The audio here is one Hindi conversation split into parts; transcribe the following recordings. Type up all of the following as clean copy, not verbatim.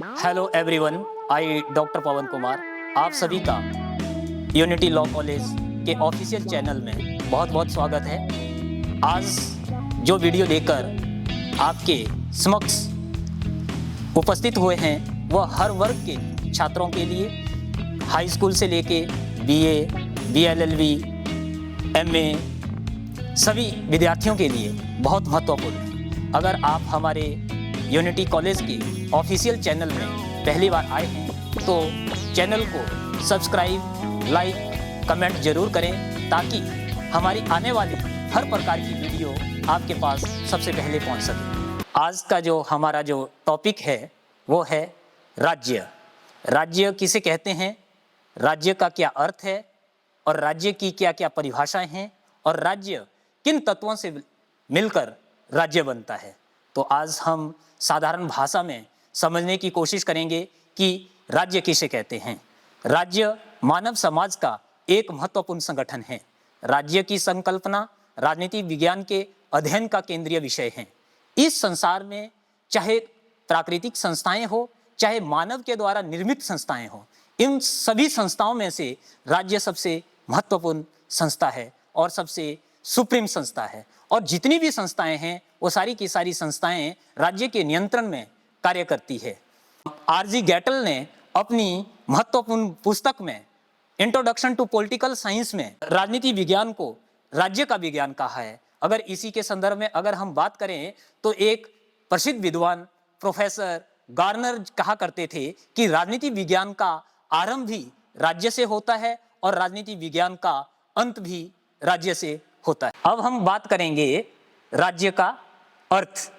हेलो एवरीवन, आई डॉक्टर पवन कुमार आप सभी का यूनिटी लॉ कॉलेज के ऑफिशियल चैनल में बहुत बहुत स्वागत है। आज जो वीडियो लेकर आपके समक्ष उपस्थित हुए हैं वह हर वर्ग के छात्रों के लिए, हाई स्कूल से लेके बीए, बीएलएलबी, एमए सभी विद्यार्थियों के लिए बहुत महत्वपूर्ण है। अगर आप हमारे यूनिटी कॉलेज के ऑफिशियल चैनल में पहली बार आए हैं तो चैनल को सब्सक्राइब, लाइक, कमेंट जरूर करें ताकि हमारी आने वाली हर प्रकार की वीडियो आपके पास सबसे पहले पहुंच सके। आज का जो हमारा जो टॉपिक है वो है राज्य। राज्य किसे कहते हैं, राज्य का क्या अर्थ है और राज्य की क्या क्या परिभाषाएं हैं और राज्य किन तत्वों से मिलकर राज्य बनता है। तो आज हम साधारण भाषा में समझने की कोशिश करेंगे कि राज्य किसे कहते हैं। राज्य मानव समाज का एक महत्वपूर्ण संगठन है। राज्य की संकल्पना राजनीति विज्ञान के अध्ययन का केंद्रीय विषय है। इस संसार में चाहे प्राकृतिक संस्थाएं हो, चाहे मानव के द्वारा निर्मित संस्थाएं हो, इन सभी संस्थाओं में से राज्य सबसे महत्वपूर्ण संस्था है और सबसे सुप्रीम संस्था है। और जितनी भी संस्थाएं हैं वो सारी की सारी संस्थाएं राज्य के नियंत्रण में कार्य करती है। आरजी गैटल ने अपनी महत्वपूर्ण पुस्तक में इंट्रोडक्शन टू पॉलिटिकल साइंस में राजनीति विज्ञान को राज्य का विज्ञान कहा है। अगर इसी के संदर्भ में अगर हम बात करें तो एक प्रसिद्ध विद्वान प्रोफेसर गार्नर कहा करते थे कि राजनीति विज्ञान का आरंभ भी राज्य से होता है और राजनीति विज्ञान का अंत भी राज्य से होता है। अब हम बात करेंगे राज्य का अर्थ।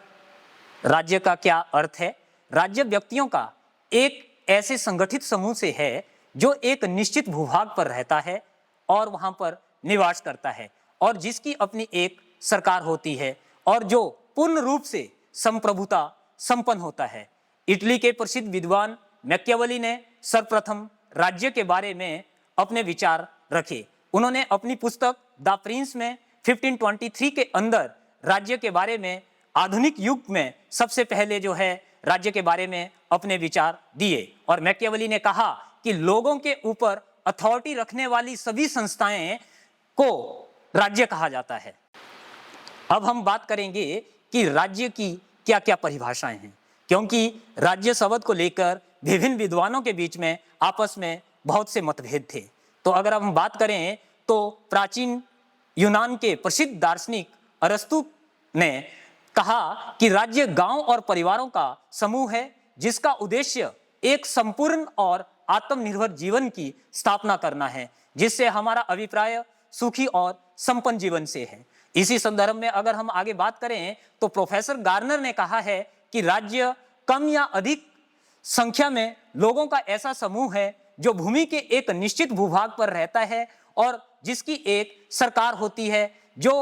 राज्य का क्या अर्थ है? राज्य व्यक्तियों का एक ऐसे संगठित समूह से है जो एक निश्चित भूभाग पर रहता है और वहां पर निवास करता है और जिसकी अपनी एक सरकार होती है और जो पूर्ण रूप से संप्रभुता संपन्न होता है। इटली के प्रसिद्ध विद्वान मैकियावेली ने सर्वप्रथम राज्य के बारे में अपने विचार रखे। उन्होंने अपनी पुस्तक द प्रिंस में 1523 के अंदर राज्य के बारे में आधुनिक युग में सबसे पहले जो है राज्य के बारे में अपने विचार दिए और मैकियावेली ने कहा कि लोगों के ऊपर अथॉरिटी रखने वाली सभी संस्थाएं को राज्य कहा जाता है। अब हम बात करेंगे कि राज्य की क्या क्या परिभाषाएं हैं, क्योंकि राज्य शब्द को लेकर विभिन्न विद्वानों के बीच में आपस में बहुत से मतभेद थे। तो अगर हम बात करें तो प्राचीन यूनान के प्रसिद्ध दार्शनिक अरस्तु ने कहा कि राज्य गांव और परिवारों का समूह है जिसका उद्देश्य एक संपूर्ण और आत्मनिर्भर जीवन की स्थापना करना है, जिससे हमारा अभिप्राय सुखी और संपन्न जीवन से है। इसी संदर्भ में अगर हम आगे बात करें तो प्रोफेसर गार्नर ने कहा है कि राज्य कम या अधिक संख्या में लोगों का ऐसा समूह है जो भूमि के एक निश्चित भूभाग पर रहता है और जिसकी एक सरकार होती है जो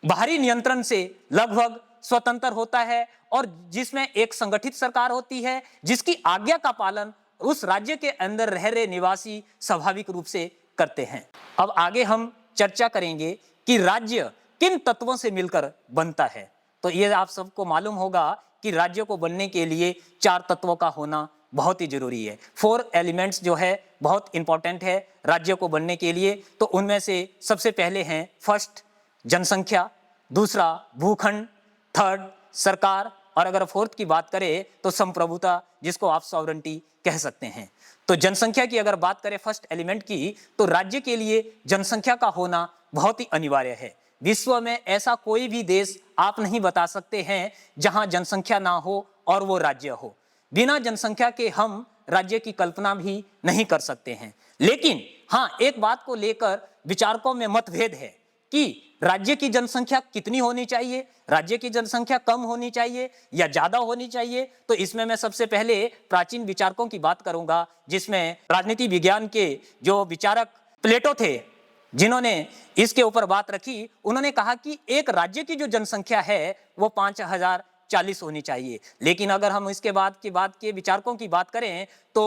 बाहरी नियंत्रण से लगभग स्वतंत्र होता है और जिसमें एक संगठित सरकार होती है जिसकी आज्ञा का पालन उस राज्य के अंदर रह रहे निवासी स्वाभाविक रूप से करते हैं। अब आगे हम चर्चा करेंगे कि राज्य किन तत्वों से मिलकर बनता है। तो ये आप सबको मालूम होगा कि राज्य को बनने के लिए 4 तत्वों का होना बहुत ही जरूरी है। 4 एलिमेंट्स जो है बहुत इंपॉर्टेंट है राज्य को बनने के लिए। तो उनमें से सबसे पहले हैं फर्स्ट जनसंख्या, दूसरा भूखंड, थर्ड सरकार और अगर फोर्थ की बात करें तो संप्रभुता, जिसको आप सॉवरेंटी कह सकते हैं। तो जनसंख्या की अगर बात करें फर्स्ट एलिमेंट की तो राज्य के लिए जनसंख्या का होना बहुत ही अनिवार्य है। विश्व में ऐसा कोई भी देश आप नहीं बता सकते हैं जहां जनसंख्या ना हो और वो राज्य हो। बिना जनसंख्या के हम राज्य की कल्पना भी नहीं कर सकते हैं। लेकिन हाँ, एक बात को लेकर विचारकों में मतभेद है कि राज्य की जनसंख्या कितनी होनी चाहिए, राज्य की जनसंख्या कम होनी चाहिए या ज्यादा होनी चाहिए। तो इसमें मैं सबसे पहले प्राचीन विचारकों की बात करूंगा, जिसमें राजनीति विज्ञान के जो विचारक प्लेटो थे जिन्होंने इसके ऊपर बात रखी। उन्होंने कहा कि एक राज्य की जो जनसंख्या है वो 5040 होनी चाहिए। लेकिन अगर हम इसके बाद के विचारकों की बात करें तो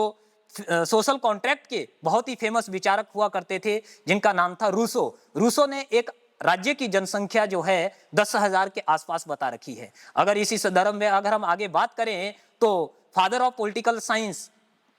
सोशल कॉन्ट्रैक्ट के बहुत ही फेमस विचारक हुआ करते थे जिनका नाम था रूसो। रूसो ने एक राज्य की जनसंख्या जो है 10,000 के आसपास बता रखी है। अगर इसी संदर्भ में अगर हम आगे बात करें तो फादर ऑफ पॉलिटिकल साइंस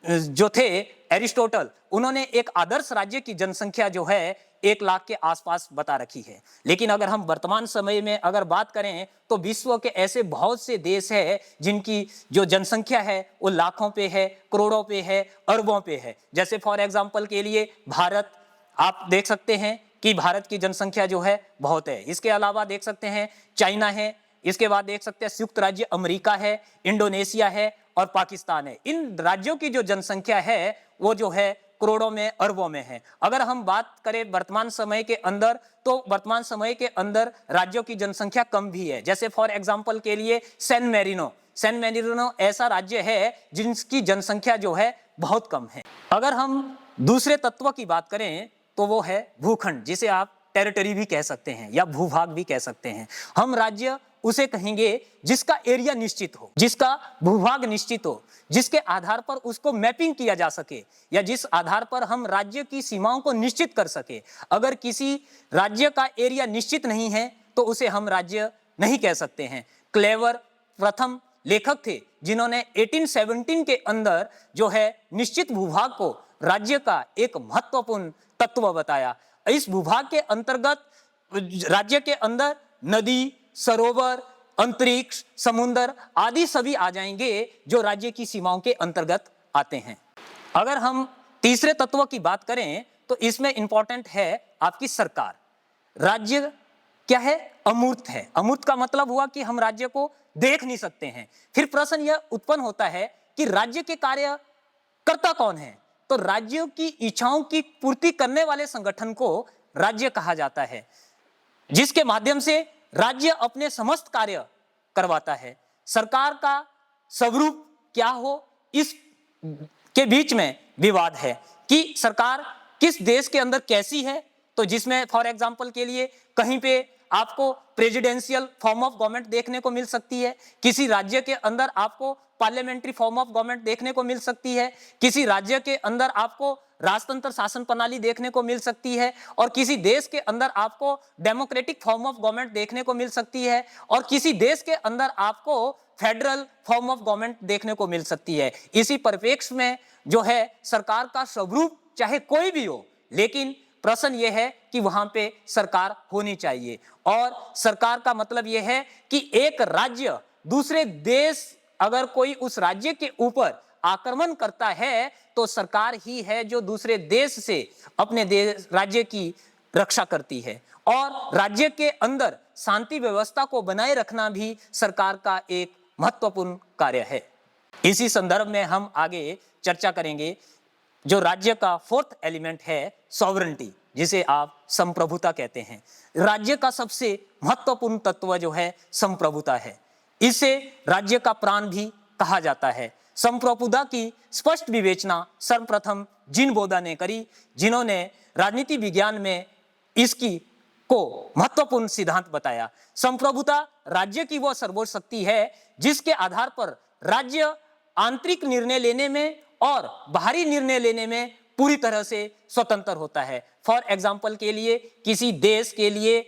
जो थे एरिस्टोटल, उन्होंने एक आदर्श राज्य की जनसंख्या जो है 1 लाख के आसपास बता रखी है। लेकिन अगर हम वर्तमान समय में अगर बात करें तो विश्व के ऐसे बहुत से देश है जिनकी जो जनसंख्या है वो लाखों पे है, करोड़ों पे है, अरबों पे है। जैसे फॉर एग्जांपल के लिए भारत, आप देख सकते हैं कि भारत की जनसंख्या जो है बहुत है। इसके अलावा देख सकते हैं चाइना है, इसके बाद देख सकते हैं संयुक्त राज्य अमेरिका है, इंडोनेशिया है और पाकिस्तान है। इन राज्यों की जो जनसंख्या है वो जो है करोड़ों में, अरबों में है। अगर हम बात करें वर्तमान समय के अंदर, तो वर्तमान समय के अंदर राज्यों की जनसंख्या कम भी है। जैसे फॉर एग्जांपल के लिए सैन मैरिनो ऐसा राज्य है जिसकी जनसंख्या जो है बहुत कम है। अगर हम दूसरे तत्व की बात करें तो वो है भूखंड, जिसे आप टेरिटरी भी कह सकते हैं या भूभाग भी कह सकते हैं। हम राज्य उसे कहेंगे जिसका एरिया निश्चित हो, जिसका भूभाग निश्चित हो, जिसके आधार पर उसको मैपिंग किया जा सके या जिस आधार पर हम राज्य की सीमाओं को निश्चित कर सके। अगर किसी राज्य का एरिया निश्चित नहीं है तो उसे हम राज्य नहीं कह सकते हैं। क्लेवर प्रथम लेखक थे जिन्होंने 1817 के अंदर जो है निश्चित भूभाग को राज्य का एक महत्वपूर्ण तत्व बताया। इस भूभाग के अंतर्गत राज्य के अंदर नदी, सरोवर, अंतरिक्ष, समुद्र आदि सभी आ जाएंगे जो राज्य की सीमाओं के अंतर्गत आते हैं। अगर हम तीसरे तत्व की बात करें तो इसमें इंपॉर्टेंट है आपकी सरकार। राज्य क्या है? अमूर्त है। अमूर्त का मतलब हुआ कि हम राज्य को देख नहीं सकते हैं। फिर प्रश्न यह उत्पन्न होता है कि राज्य के कार्यकर्ता कौन है? तो राज्यों की इच्छाओं की पूर्ति करने वाले संगठन को राज्य कहा जाता है, जिसके माध्यम से राज्य अपने समस्त कार्य करवाता है। सरकार का स्वरूप क्या हो, इस के बीच में विवाद है कि सरकार किस देश के अंदर कैसी है। तो जिसमें फॉर एग्जांपल के लिए कहीं पे आपको प्रेसिडेंशियल फॉर्म ऑफ गवर्नमेंट देखने को मिल सकती है, किसी राज्य के अंदर आपको पार्लियामेंट्री फॉर्म ऑफ गवर्नमेंट देखने को मिल सकती है, किसी राज्य के अंदर आपको राजतंत्र शासन प्रणाली देखने को मिल सकती है, और किसी देश के अंदर आपको डेमोक्रेटिक फॉर्म ऑफ गवर्नमेंट देखने को मिल सकती है, और किसी देश के अंदर आपको फेडरल फॉर्म ऑफ गवर्नमेंट देखने को मिल सकती है। इसी परिप्रेक्ष्य में जो है सरकार का स्वरूप चाहे कोई भी हो, लेकिन प्रश्न यह है कि वहां पे सरकार होनी चाहिए। और सरकार का मतलब यह है कि एक राज्य दूसरे देश, अगर कोई उस राज्य के ऊपर आक्रमण करता है तो सरकार ही है जो दूसरे देश से अपने देश राज्य की रक्षा करती है। और राज्य के अंदर शांति व्यवस्था को बनाए रखना भी सरकार का एक महत्वपूर्ण कार्य है। इसी संदर्भ में हम आगे चर्चा करेंगे जो राज्य का फोर्थ एलिमेंट है सॉवरेनिटी, जिसे आप संप्रभुता कहते हैं। राज्य का सबसे महत्वपूर्ण तत्व जो है संप्रभुता है। इसे राज्य का प्राण भी कहा जाता है। संप्रभुता की स्पष्ट विवेचना सर्वप्रथम जिन बोधा ने करी, जिन्होंने राजनीति विज्ञान में इसकी को महत्वपूर्ण सिद्धांत बताया। संप्रभुता राज्य की वह सर्वोच्च शक्ति है जिसके आधार पर राज्य आंतरिक निर्णय लेने में और बाहरी निर्णय लेने में पूरी तरह से स्वतंत्र होता है। फॉर एग्जाम्पल के लिए किसी देश के लिए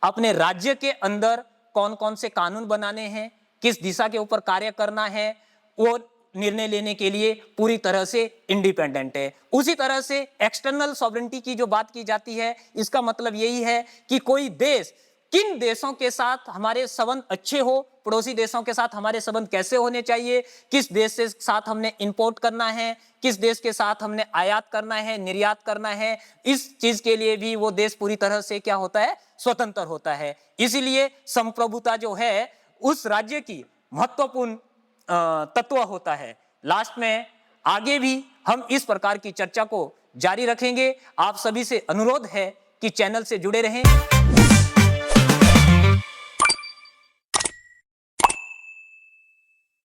अपने राज्य के अंदर कौन कौन से कानून बनाने हैं, किस दिशा के ऊपर कार्य करना है, वो निर्णय लेने के लिए पूरी तरह से इंडिपेंडेंट है। उसी तरह से एक्सटर्नल सॉवरेनिटी की जो बात की जाती है, इसका मतलब यही है कि कोई देश, किन देशों के साथ हमारे संबंध अच्छे हो, पड़ोसी देशों के साथ हमारे संबंध कैसे होने चाहिए, किस देश के साथ हमने इंपोर्ट करना है, किस देश के साथ हमने आयात करना है, निर्यात करना है, इस चीज के लिए भी वो देश पूरी तरह से क्या होता है, स्वतंत्र होता है। इसीलिए संप्रभुता जो है उस राज्य की महत्वपूर्ण तत्व होता है। लास्ट में आगे भी हम इस प्रकार की चर्चा को जारी रखेंगे। आप सभी से अनुरोध है कि चैनल से जुड़े रहें।